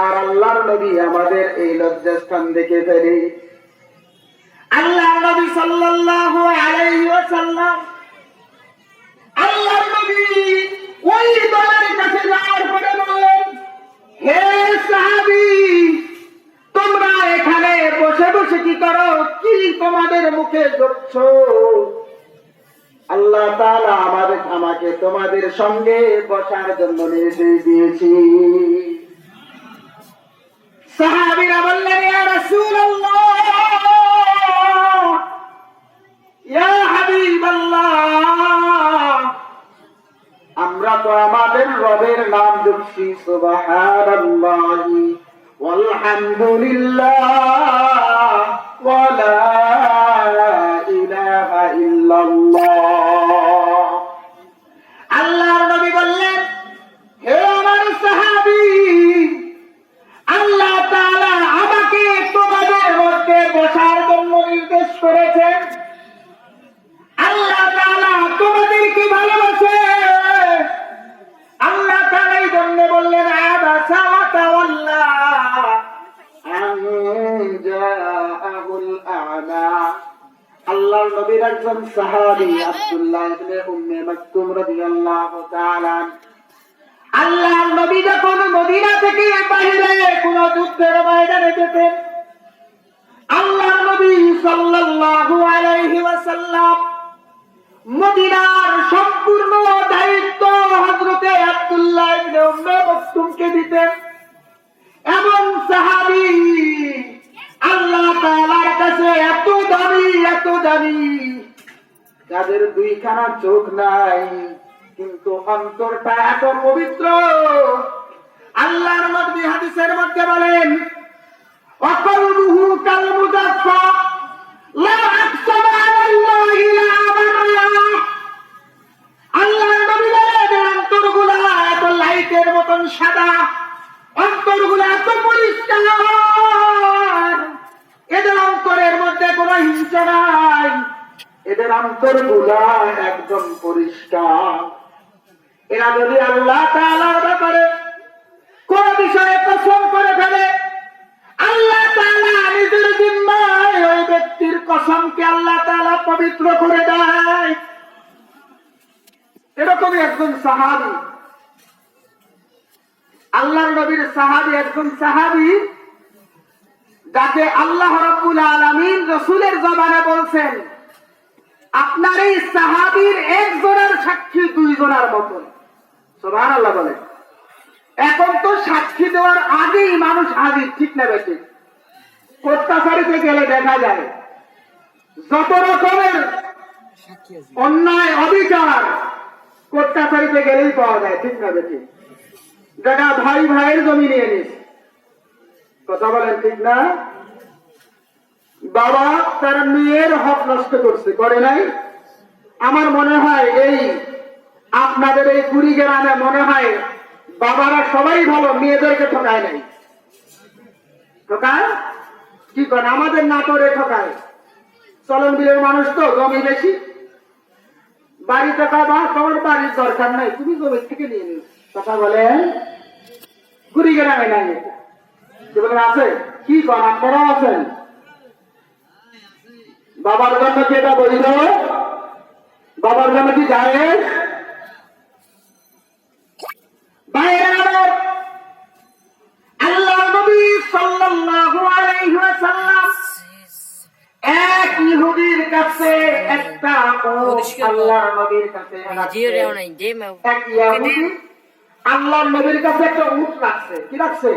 আর আল্লাহর নবী আমাদের এই লজ্জাস্থান দেখে ফেলে। আল্লাহর নবী সাল্লাল্লাহু আলাইহি ওয়াসাল্লাম আল্লাহর নবী ওই দলের কাছে যাওয়ার পরে বললেন, হে সাহাবী, তোমরা এখানে বসে বসে কি করো? কি তোমাদের মুখে জ্বলছো? আল্লাহ তাআলা আমাকে তোমাদের সঙ্গে বসার জন্য নির্দেশ দিয়েছি। সাহাবীরা বললেন, ইয়া রাসূলুল্লাহ, ইয়া হাবিবাল্লাহ, আমরা তো আমাদের রবের নাম জপছি, সুবহানাল্লাহি ওয়ালহামদুলিল্লাহ ওয়া লা ইলাহা ইল্লাল্লাহ। আল্লাহর নবী বললেন, হে আমার সাহাবী, আল্লাহ তাআলা আমাকে তোমাদের মধ্যে বসার জন্য নির্দেশ করেছেন। আল্লাহ তাআলা তোমাদেরকে ভালোবাসে। আল্লাহ তাআলা এই জন্য বললেন, আবাসা ওয়া তাওয়াল্লা আন জাআহুল আ'মা। আল্লাহর নবীর একজন সাহাবী আব্দুল্লাহ ইবনে উম্মে মাকতুম রাদিয়াল্লাহু তাআলা, আল্লাহর নবী যখন মদিনা থেকে বাইরে কোন যুদ্ধের ময়দানে যেতেন, আল্লাহর নবী সাল্লাল্লাহু আলাইহি ওয়াসাল্লাম মদিনার সম্পূর্ণ দায়িত্ব হযরতে আব্দুল্লাহ ইবনে উম্মে মাকতুমকে দিতেন। এমন সাহাবী আল্লাহ তাআলার কাছে এত দামি, যাদের দুইখানা চোখ নাই কিন্তু অন্তরটা এত পবিত্র। আল্লাহর নবী হাদিসের মধ্যে বলেন, ওয়াকালুহু কাল মুজাফফা লা আকসাবা আলাল্লাহি লা আবারা। আল্লাহর নবী বলেন, অন্তরগুলা এত লাইটের মতন সাদা, অন্তরগুলা এত পরিষ্কার, এদের অন্তরের মধ্যে কোনো হিংসা নাই, এদের অন্তরগুলা একদম পরিষ্কার। এরা যদি আল্লাহ তাআলার ব্যাপারে কোন বিষয়ে কসম করে ফেলে, আল্লাহ তাআলা নিজের জিম্মায় ওই ব্যক্তির কসমকে আল্লাহ তাআলা পবিত্র করে দেয়। এরকমই একজন সাহাবী, আল্লাহর নবীর সাহাবী, একজন সাহাবী যাকে আল্লাহ রাব্বুল আলামিন রাসূলের জবানে বলছেন, আপনার এই সাহাবীর একজনের সাক্ষী দুইজনের মতন। সুবহানাল্লাহ বলেন। এখন তো সাক্ষী দেওয়ার আগেই মানুষ হাজির, ঠিক না বেঠিক? কোর্টাচারিতে গেলে দেখা যায় যত রকমের অন্যায় অবিচার কোর্টাচারিতে গেলেই পাওয়া যায়, ঠিক না বেঠিক? যেটা ভাই ভাইয়ের জমি নিয়ে নিস, কথা বলেন, ঠিক না? বাবা তার মেয়ের হক নষ্ট করছে, করে নাই? আমার মনে হয় এই আপনাদের এই কুড়িগ্রামে মনে হয় বাবারা সবাই ভালো, মেয়েদেরকে ঠকায় নাই। ঠকায় কি করেন? আমাদের নাটোরে ঠকায়। চলন বিলের মানুষ তো, জমি বেশি, বাড়ি ঠকায়, বা তোমার বাড়ির দরকার নাই, তুমি জমি থেকে নিয়ে নিও। কথা বলেন, কুড়িগ্রামে নাই এটা। কি বলেন, আছে? কি করেন আপনারাও আছেন? বাবার জন্য কি এটা বৈধ? বাবার জন্য কি জায়েজ? আল্লাহর নবী সাল্লাল্লাহু আলাইহি ওয়াসাল্লাম এক ইহুদির কাছে একটা আল্লাহর নবীর কাছে এক ইহুদি আল্লাহর নবীর কাছে একটা উট রাখছে। কি রাখছে?